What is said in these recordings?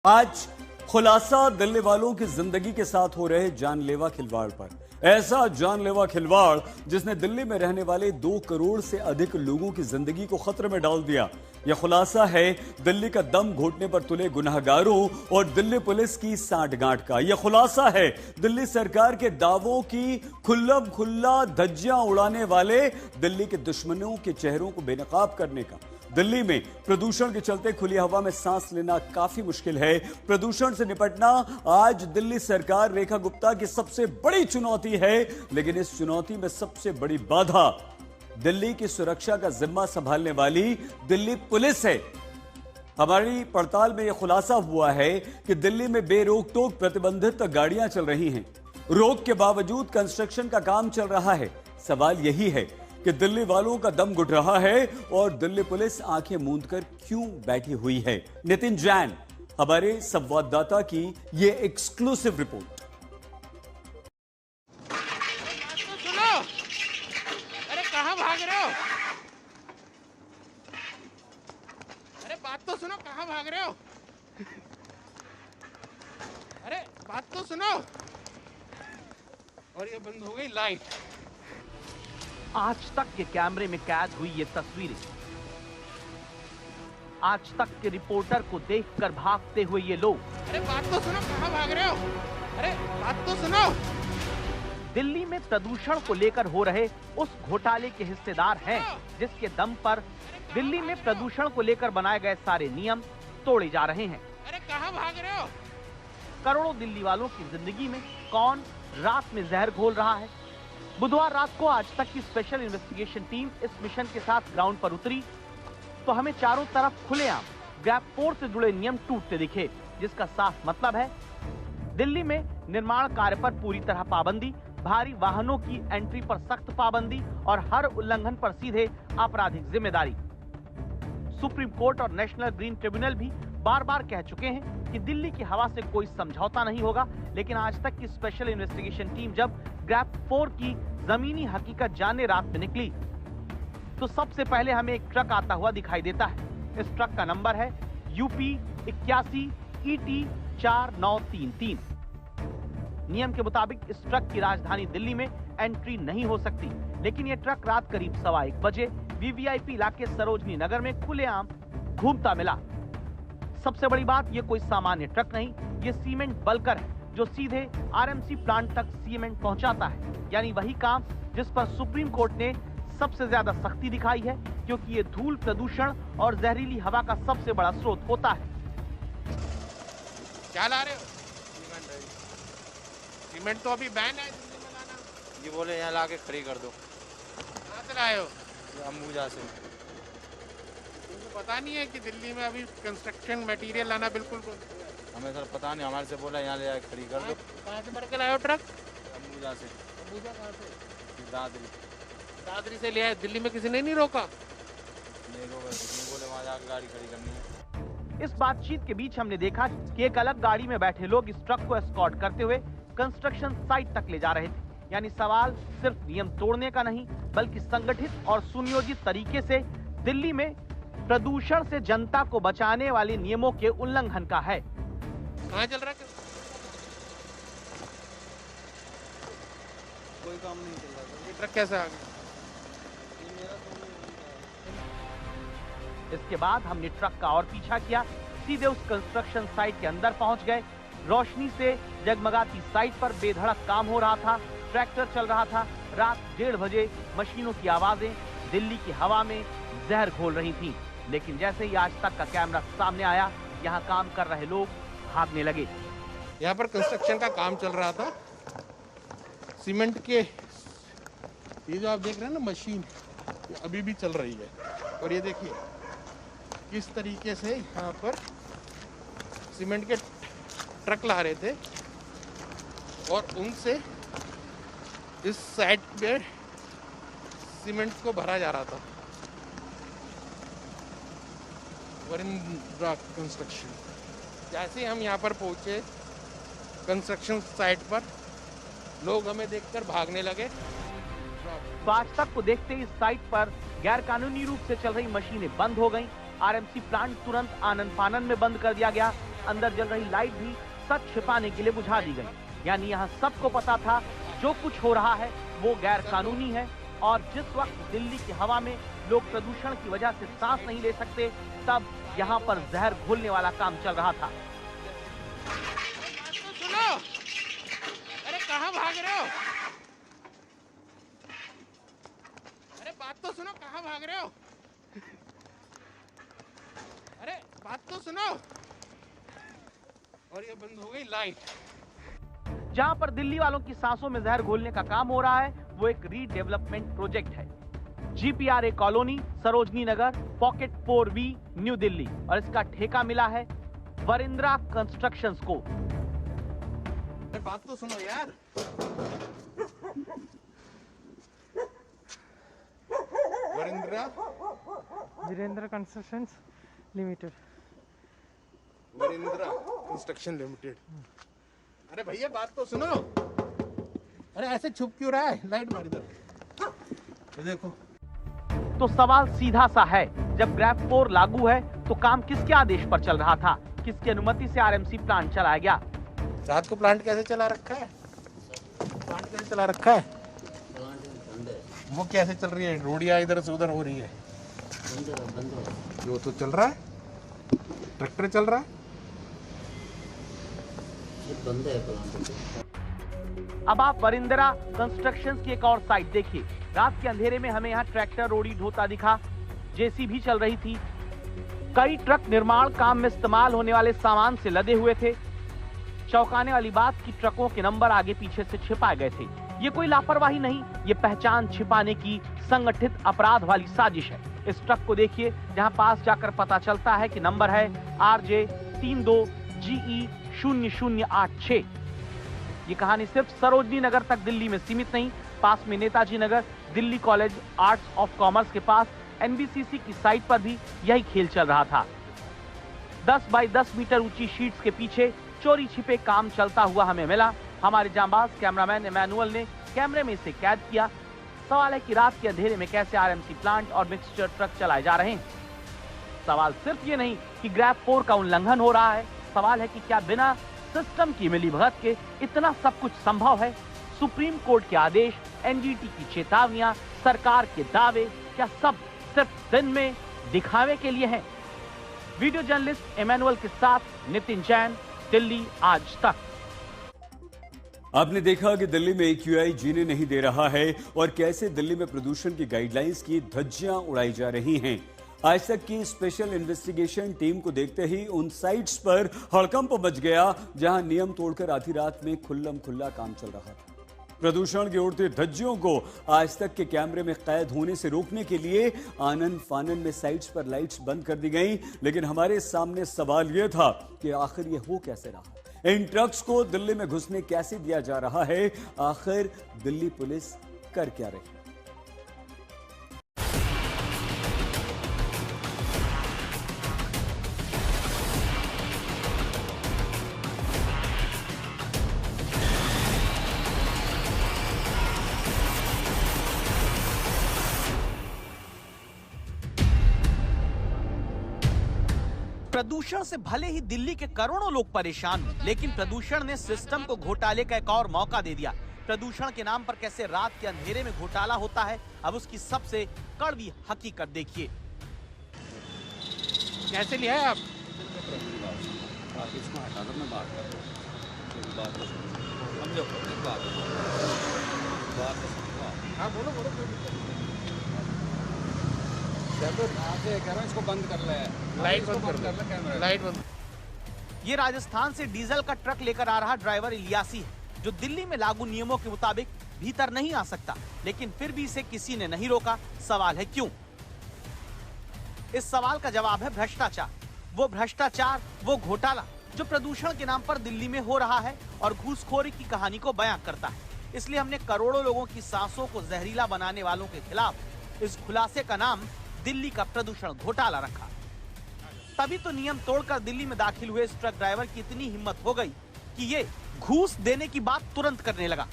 आज खुलासा दिल्ली वालों की जिंदगी के साथ हो रहे जानलेवा खिलवाड़ पर। ऐसा जानलेवा खिलवाड़ जिसने दिल्ली में रहने वाले 2 करोड़ से अधिक लोगों की जिंदगी को खतरे में डाल दिया। यह खुलासा है दिल्ली का दम घोटने पर तुले गुनहगारों और दिल्ली पुलिस की सांठगांठ का। यह खुलासा है दिल्ली सरकार के दावों की खुल्लम खुल्ला धज्जियां उड़ाने वाले दिल्ली के दुश्मनों के चेहरों को बेनकाब करने का। दिल्ली में प्रदूषण के चलते खुली हवा में सांस लेना काफी मुश्किल है। प्रदूषण से निपटना आज दिल्ली सरकार रेखा गुप्ता की सबसे बड़ी चुनौती है, लेकिन इस चुनौती में सबसे बड़ी बाधा दिल्ली की सुरक्षा का जिम्मा संभालने वाली दिल्ली पुलिस है। हमारी पड़ताल में यह खुलासा हुआ है कि दिल्ली में बेरोक टोक प्रतिबंधित गाड़ियां चल रही हैं। रोक के बावजूद कंस्ट्रक्शन का काम चल रहा है। सवाल यही है कि दिल्ली वालों का दम घुट रहा है और दिल्ली पुलिस आंखें मूंद कर क्यों बैठी हुई है। नितिन जैन, हमारे संवाददाता की ये एक्सक्लूसिव रिपोर्ट। सुनो, अरे कहां भाग रहे हो? अरे बात तो सुनो, कहां भाग रहे हो? अरे बात तो सुनो। और ये बंद हो गई लाइट। आज तक के कैमरे में कैद हुई ये तस्वीरें, आज तक के रिपोर्टर को देखकर भागते हुए ये लोग। अरे बात तो सुनो, कहां भाग रहे हो? अरे बात तो सुनो। दिल्ली में प्रदूषण को लेकर हो रहे उस घोटाले के हिस्सेदार हैं, जिसके दम पर दिल्ली में प्रदूषण को लेकर बनाए गए सारे नियम तोड़े जा रहे हैं। अरे कहां भाग रहे हो? करोड़ों दिल्ली वालों की जिंदगी में कौन रात में जहर घोल रहा है? बुधवार रात को आज तक की स्पेशल इन्वेस्टिगेशन टीम इस मिशन के साथ ग्राउंड पर उतरी तो हमें चारों तरफ खुलेआम ग्रैप 4 से जुड़े नियम टूटते दिखे, जिसका साफ मतलब है दिल्ली में निर्माण कार्य पर पूरी तरह पाबंदी, भारी वाहनों की एंट्री पर सख्त पाबंदी और हर उल्लंघन पर सीधे आपराधिक जिम्मेदारी। सुप्रीम कोर्ट और नेशनल ग्रीन ट्रिब्यूनल भी बार बार कह चुके हैं कि दिल्ली की हवा से कोई समझौता नहीं होगा, लेकिन आज तक की स्पेशल इन्वेस्टिगेशन टीम जब ग्रैप 4 की जमीनी हकीकत जानने रात में निकली तो सबसे पहले हमें एक ट्रक आता हुआ दिखाई देता है। इस ट्रक का नंबर है UP 81 ET 4933। नियम के मुताबिक इस ट्रक की राजधानी दिल्ली में एंट्री नहीं हो सकती, लेकिन यह ट्रक रात करीब 1:15 बजे VVIP इलाके सरोजनी नगर में खुलेआम घूमता मिला। सबसे बड़ी बात, ये कोई सामान्य ट्रक नहीं, ये सीमेंट बल्कर है जो सीधे RMC प्लांट तक सीमेंट पहुंचाता है, यानी वही काम जिस पर सुप्रीम कोर्ट ने सबसे ज्यादा सख्ती दिखाई है, क्योंकि ये धूल, प्रदूषण और जहरीली हवा का सबसे बड़ा स्रोत होता है। क्या ला रहे हो? सीमेंट तो अभी बैन है दिल्ली में लाना। ये बोले यहाँ लाके खड़ी कर दो। कहाँ से लाए हो? अंबुजा से। तुमको पता नहीं है कि दिल्ली में अभी कंस्ट्रक्शन मटेरियल लाना बिल्कुल हमें सर पता नहीं, हमारे से बोला यहाँ ले आके खड़ी कर दो। कहाँ से भर के लाए हो ट्रक? अंबुजा से। अंबुजा कहाँ से? दादरी। दादरी से ले आए। दिल्ली में किसी ने नहीं रोका? नहीं रोका, नहीं बोले वहाँ जाकर गाड़ी खड़ी करनी है। इस बातचीत के बीच हमने देखा कि एक अलग गाड़ी में बैठे लोग इस ट्रक को एस्कॉर्ट करते हुए कंस्ट्रक्शन साइट तक ले जा रहे थे। यानी सवाल सिर्फ नियम तोड़ने का नहीं, बल्कि संगठित और सुनियोजित तरीके से दिल्ली में प्रदूषण से जनता को बचाने वाले नियमों के उल्लंघन का है। कहाँ चल रहा है? कोई काम नहीं चल रहा। ये ट्रक कैसे आ गया? इसके बाद हमने ट्रक का और पीछा किया, सीधे उस कंस्ट्रक्शन साइट के अंदर पहुंच गए। रोशनी से जगमगाती साइट पर बेधड़क काम हो रहा था, ट्रैक्टर चल रहा था। रात 1:30 बजे मशीनों की आवाजें दिल्ली की हवा में जहर घोल रही थीं। लेकिन जैसे ही आज तक का कैमरा सामने आया, यहाँ काम कर रहे लोग भागने लगे। यहाँ पर कंस्ट्रक्शन का काम चल रहा था। सीमेंट के ये जो आप देख रहे हैं ना मशीन, ये अभी भी चल रही है। और ये देखिए किस तरीके से यहाँ पर सीमेंट के ट्रक ला रहे थे और उनसे इस साइड पे सीमेंट को भरा जा रहा था। कंस्ट्रक्शन जैसे ही हम यहाँ पर पहुंचे कंस्ट्रक्शन साइट पर, लोग हमें देखकर भागने लगे। तो आज तक को देखते ही इस साइट पर गैर कानूनी रूप से चल रही मशीनें बंद हो गईं। आरएमसी प्लांट तुरंत आनन फानन में बंद कर दिया गया। अंदर जल रही लाइट भी सच छिपाने के लिए बुझा दी गई। यानी यहाँ सबको पता था जो कुछ हो रहा है वो गैर कानूनी है, और जिस वक्त दिल्ली की हवा में लोग प्रदूषण की वजह से सांस नहीं ले सकते, तब यहाँ पर जहर घोलने वाला काम चल रहा था। तो सुनो, अरे कहाँ भाग रहे हो? अरे बात तो सुनो, कहाँ भाग रहे हो? अरे बात तो सुनो। और ये बंद हो गई लाइट। जहां पर दिल्ली वालों की सांसों में जहर घोलने का काम हो रहा है वो एक रीडेवलपमेंट प्रोजेक्ट है। GPRA colony, Sarojini Nagar, pocket 4B, new Delhi, और इसका ठेका मिला है वरिंद्रा कंस्ट्रक्शंस को। अरे बात तो सुनो यार। Virendra constructions limited. Varindra construction limited. अरे भैया बात तो सुनो। अरे ऐसे छुप क्यों रहा है? लाइट मार इधर। ये देखो। तो सवाल सीधा सा है, जब ग्रैफ 4 लागू है तो काम किसके आदेश पर चल रहा था? किसकी अनुमति से RMC प्लांट चलाया गया? रात को प्लांट कैसे चला रखा है? प्लांट कैसे चला रखा है? वो कैसे चल रही है? रोडिया इधर से उधर हो रही है। वो तो चल रहा है, ट्रैक्टर चल रहा है। अब आप वरिंद्रा कंस्ट्रक्शंस की एक और साइट देखिए। रात के अंधेरे में हमें यहाँ ट्रैक्टर रोड़ी ढोता दिखा, JCB चल रही थी, कई ट्रक निर्माण काम में इस्तेमाल होने वाले सामान से लदे हुए थे। चौंकाने वाली बात कि ट्रकों के नंबर आगे पीछे से छिपाए गए थे। ये कोई लापरवाही नहीं, ये पहचान छिपाने की संगठित अपराध वाली साजिश है। इस ट्रक को देखिए, जहां पास जाकर पता चलता है कि नंबर है RJ 32GE 0086। ये कहानी सिर्फ सरोजनी नगर तक दिल्ली में सीमित नहीं, पास में Netaji Nagar, Delhi college arts of commerce के पास NBCC की साइट पर भी यही खेल चल रहा था। 10 बाई 10 मीटर ऊंची शीट्स के पीछे चोरी छिपे काम चलता हुआ हमें मिला। हमारे जांबाज कैमरामैन इमैनुअल ने कैमरे में इसे कैद किया। सवाल है कि रात के अंधेरे में कैसे RMC प्लांट और मिक्सचर ट्रक चलाए जा रहे हैं। सवाल सिर्फ ये नहीं कि ग्रैफ 4 का उल्लंघन हो रहा है, सवाल है कि क्या बिना सिस्टम की मिलीभगत के इतना सब कुछ संभव है? सुप्रीम कोर्ट के आदेश, NGT की चेतावनियां, सरकार के दावे, क्या सब सिर्फ दिन में दिखावे के लिए हैं? वीडियो जर्नलिस्ट इमैनुअल के साथ नितिन जैन, दिल्ली आज तक। आपने देखा कि दिल्ली में AQI जीने नहीं दे रहा है और कैसे दिल्ली में प्रदूषण की गाइडलाइंस की धज्जियां उड़ाई जा रही हैं। आज तक की स्पेशल इन्वेस्टिगेशन टीम को देखते ही उन साइट्स पर हड़कंप मच गया जहां नियम तोड़कर आधी रात में खुल्लम खुल्ला काम चल रहा था। प्रदूषण की उड़ती धज्जियों को आज तक के कैमरे में कैद होने से रोकने के लिए आनन फानन में साइट्स पर लाइट्स बंद कर दी गई, लेकिन हमारे सामने सवाल यह था कि आखिर ये हो कैसे रहा? इन ट्रक्स को दिल्ली में घुसने कैसे दिया जा रहा है? आखिर दिल्ली पुलिस कर क्या रही? प्रदूषण से भले ही दिल्ली के करोड़ों लोग परेशान हैं, लेकिन प्रदूषण ने सिस्टम को घोटाले का एक और मौका दे दिया। प्रदूषण के नाम पर कैसे रात के अंधेरे में घोटाला होता है, अब उसकी सबसे कड़वी हकीकत देखिए। कैसे लिया है आप? इसको हटा दो, मैं बात कर रहा हूँ। समझो बात। हाँ बोलो बोलो। इसको बंद कर ले, लाइट बंद कर ले, कैमरा लाइट बंद। ये राजस्थान से डीजल का ट्रक लेकर आ रहा ड्राइवर इलियासी है, जो दिल्ली में लागू नियमों के मुताबिक भीतर नहीं आ सकता, लेकिन फिर भी इसे किसी ने नहीं रोका। सवाल है क्यों? इस सवाल का जवाब है भ्रष्टाचार। वो भ्रष्टाचार, वो घोटाला जो प्रदूषण के नाम पर दिल्ली में हो रहा है और घूसखोरी की कहानी को बयां करता है। इसलिए हमने करोड़ों लोगों की सांसों को जहरीला बनाने वालों के खिलाफ इस खुलासे का नाम दिल्ली का प्रदूषण घोटाला रखा। तभी तो नियम तोड़कर दिल्ली में दाखिल हुए इस ट्रक ड्राइवर की इतनी हिम्मत हो गई कि ये घूस देने की बात तुरंत करने लगा।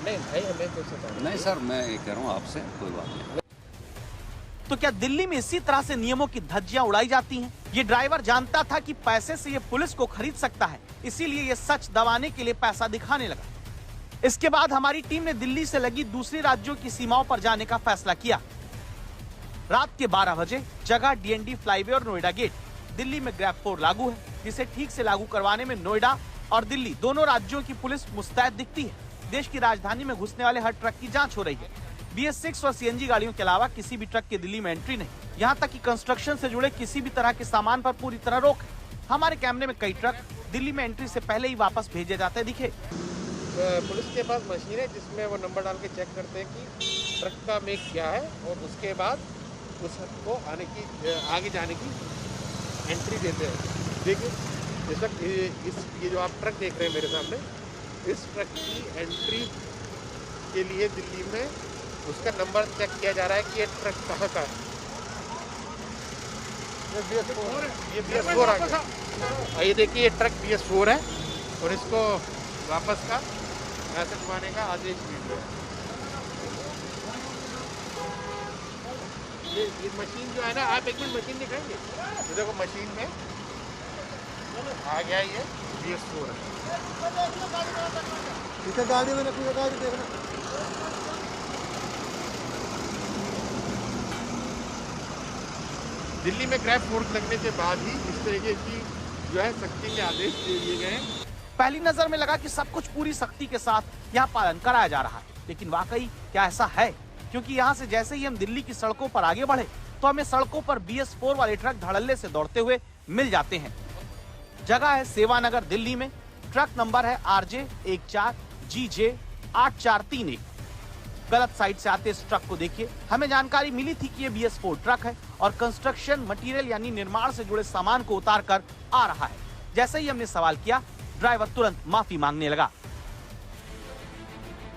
नहीं भाई, हमें नहीं सर, मैं ये कह रहा हूँ आपसे, कोई बात नहीं। तो क्या दिल्ली में इसी तरह से नियमों की धज्जियां उड़ाई जाती हैं? ये ड्राइवर जानता था कि पैसे से ये पुलिस को खरीद सकता है, इसीलिए ये सच दबाने के लिए पैसा दिखाने लगा। इसके बाद हमारी टीम ने दिल्ली से लगी दूसरी राज्यों की सीमाओं पर जाने का फैसला किया। रात के 12 बजे जगह डीएनडी फ्लाईवे और नोएडा गेट। दिल्ली में ग्रैब 4 लागू है, जिसे ठीक से लागू करवाने में नोएडा और दिल्ली दोनों राज्यों की पुलिस मुस्तैद दिखती है। देश की राजधानी में घुसने वाले हर ट्रक की जांच हो रही है। BS6 और CNG गाड़ियों के अलावा किसी भी ट्रक की दिल्ली में एंट्री नहीं। यहाँ तक कि कंस्ट्रक्शन से जुड़े किसी भी तरह के सामान पर पूरी तरह रोक है। हमारे कैमरे में कई ट्रक दिल्ली में एंट्री से पहले ही वापस भेजे जाते दिखे। पुलिस के पास मशीन है जिसमें वो नंबर डाल के चेक करते हैं कि ट्रक का मेक क्या है और उसके बाद उसको आगे जाने की एंट्री देते हैं। देखिए ये जो आप ट्रक देख रहे हैं मेरे सामने, इस ट्रक की एंट्री के लिए दिल्ली में उसका नंबर चेक किया जा रहा है कि ये ट्रक कहाँ का है। ये BS4 आ गया। ये देखिए ये ट्रक BS4 है और इसको वापस का पैसे घुमाने का आदेश मिल रहा है। ये मशीन जो है ना, आप एक मिनट मशीन दिखाएंगे? ये देखो मशीन में आ गया, ये BS4 है। गाड़ी में गाड़ी देखना। दिल्ली में ग्रैब 4 लगने के बाद ही इस तरीके की जो है सख्ती के आदेश दे दिए गए हैं। पहली नजर में लगा कि सब कुछ पूरी सख्ती के साथ यहाँ पालन कराया जा रहा है, लेकिन वाकई क्या ऐसा है? क्योंकि यहाँ से जैसे ही हम दिल्ली की सड़कों पर आगे बढ़े तो हमें सड़कों पर BS4 वाले ट्रक धड़ल्ले से दौड़ते हुए मिल जाते हैं। जगह है सेवानगर दिल्ली में। ट्रक नंबर है RJ 14GJ 8431। गलत साइड से आते इस ट्रक को देखिए। हमें जानकारी मिली थी कि ये BS4 ट्रक है और कंस्ट्रक्शन मटेरियल यानी निर्माण से जुड़े सामान को उतार कर आ रहा है। जैसे ही हमने सवाल किया, ड्राइवर तुरंत माफी मांगने लगा।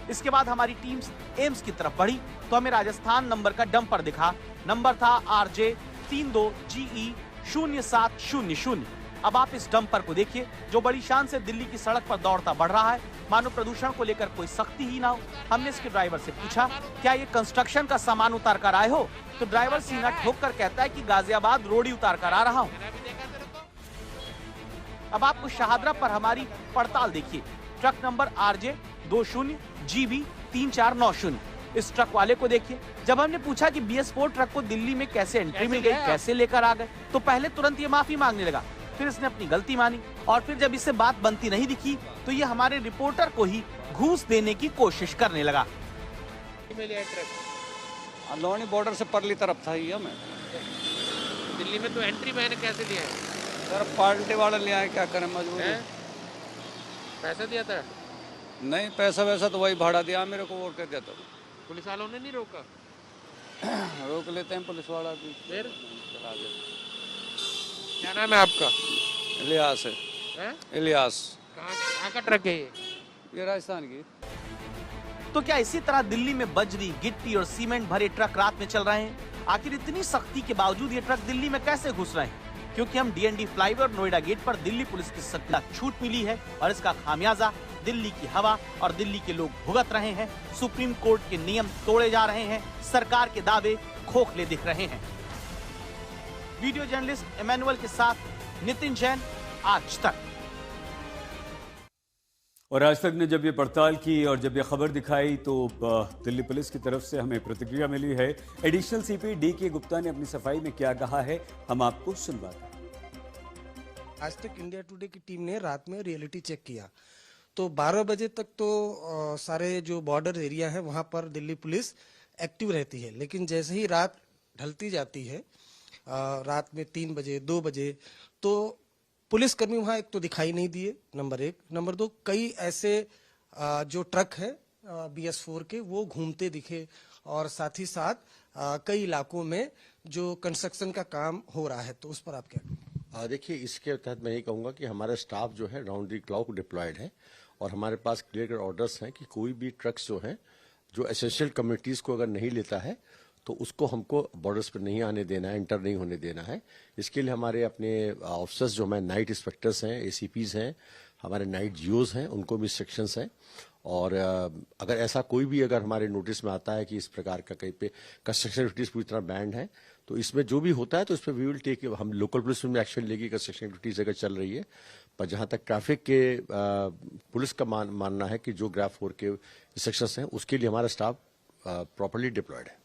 इसके बाद हमारी टीम एम्स की तरफ बढ़ी तो हमें राजस्थान नंबर का डंपर दिखा। नंबर था RJ 32GE 0700। अब आप इस डंपर को देखिए जो बड़ी शान से दिल्ली की सड़क पर दौड़ता बढ़ रहा है, मानो प्रदूषण को लेकर कोई सख्ती ही ना हो। हमने इसके ड्राइवर से पूछा, क्या ये कंस्ट्रक्शन का सामान उतार कर आए हो? तो ड्राइवर सीना ठोक कर कहता है कि गाजियाबाद रोडी उतार कर आ रहा हूँ। अब आपको शाहदरा पर हमारी पड़ताल देखिए। Truck number RJ 20GB 3490। इस ट्रक वाले को देखिए। जब हमने पूछा कि BS4 ट्रक को दिल्ली में कैसे एंट्री मिल गई, कैसे लेकर आ गए, तो पहले तुरंत ये माफी मांगने लगा। फिर इसने अपनी गलती मानी और फिर जब इससे बात बनती नहीं दिखी तो ये हमारे रिपोर्टर को ही घूस देने की कोशिश करने लगा। लोनी बॉर्डर से परली तरफ था ये। मैं दिल्ली में तो एंट्री मैंने कैसे दिया है? सर पार्टी वाला ले आए, क्या करें, मजबूरी। पैसा दिया था? नहीं, पैसा वैसा तो वही भाड़ा दिया मेरे को, और क्या देता। पुलिस वालों ने नहीं रोका? रोक लेते हैं पुलिस वाला भी। फिर चला गया। क्या नाम है आपका? इलियास है। इलियास। कहाँ का ट्रक है ये राजस्थान की। तो क्या इसी तरह दिल्ली में बजरी, गिट्टी और सीमेंट भरे ट्रक रात में चल रहे हैं? आखिर इतनी सख्ती के बावजूद ये ट्रक दिल्ली में कैसे घुस रहे हैं? क्योंकि हम डीएनडी फ्लाईवे और नोएडा गेट पर दिल्ली पुलिस की सख्त छूट मिली है और इसका खामियाजा दिल्ली की हवा और दिल्ली के लोग भुगत रहे हैं। सुप्रीम कोर्ट के नियम तोड़े जा रहे हैं, सरकार के दावे खोखले दिख रहे हैं। वीडियो जर्नलिस्ट इमैनुअल के साथ नितिन जैन, आज तक। और आज तक ने जब ये पड़ताल की और जब ये खबर दिखाई तो दिल्ली पुलिस की तरफ से हमें प्रतिक्रिया मिली है। एडिशनल CP DK गुप्ता ने अपनी सफाई में क्या कहा है, हम आपको सुनवाते हैं। आज तक इंडिया टुडे की टीम ने रात में रियलिटी चेक किया तो 12 बजे तक तो सारे जो बॉर्डर एरिया है वहां पर दिल्ली पुलिस एक्टिव रहती है। लेकिन जैसे ही रात ढलती जाती है, रात में 3 बजे 2 बजे, तो पुलिसकर्मी वहां एक तो दिखाई नहीं दिए, नंबर 1। नंबर 2, कई ऐसे जो ट्रक है BS4 के वो घूमते दिखे और साथ ही साथ कई इलाकों में जो कंस्ट्रक्शन का काम हो रहा है। तो उस पर आप क्या? देखिए, इसके तहत मैं ये कहूँगा कि हमारा स्टाफ जो है राउंड दी क्लॉक डिप्लॉयड है और हमारे पास क्लियर ऑर्डर्स हैं कि कोई भी ट्रक्स जो हैं जो एसेंशियल कम्युनिटीज़ को अगर नहीं लेता है तो उसको हमको बॉर्डर्स पर नहीं आने देना है, इंटर नहीं होने देना है। इसके लिए हमारे अपने ऑफिसर्स जो हमारे नाइट इंस्पेक्टर्स हैं, ACPs हैं, हमारे नाइट GOs हैं, उनको भी इंस्ट्रक्शंस हैं और अगर ऐसा कोई भी अगर हमारे नोटिस में आता है कि इस प्रकार का कहीं पे कंस्ट्रक्शन एक्टिविटीज पूरी तरह बैंड है, तो इसमें जो भी होता है तो इस पर वी विल टेक, हम लोकल पुलिस में एक्शन लेगी कंस्ट्रक्शन एक्टिविटीज अगर चल रही है। पर जहां तक ट्रैफिक के पुलिस का मानना है कि जो ग्राफ 4 के इंस्ट्रक्शंस हैं उसके लिए हमारा स्टाफ प्रॉपर्ली डिप्लॉयड है।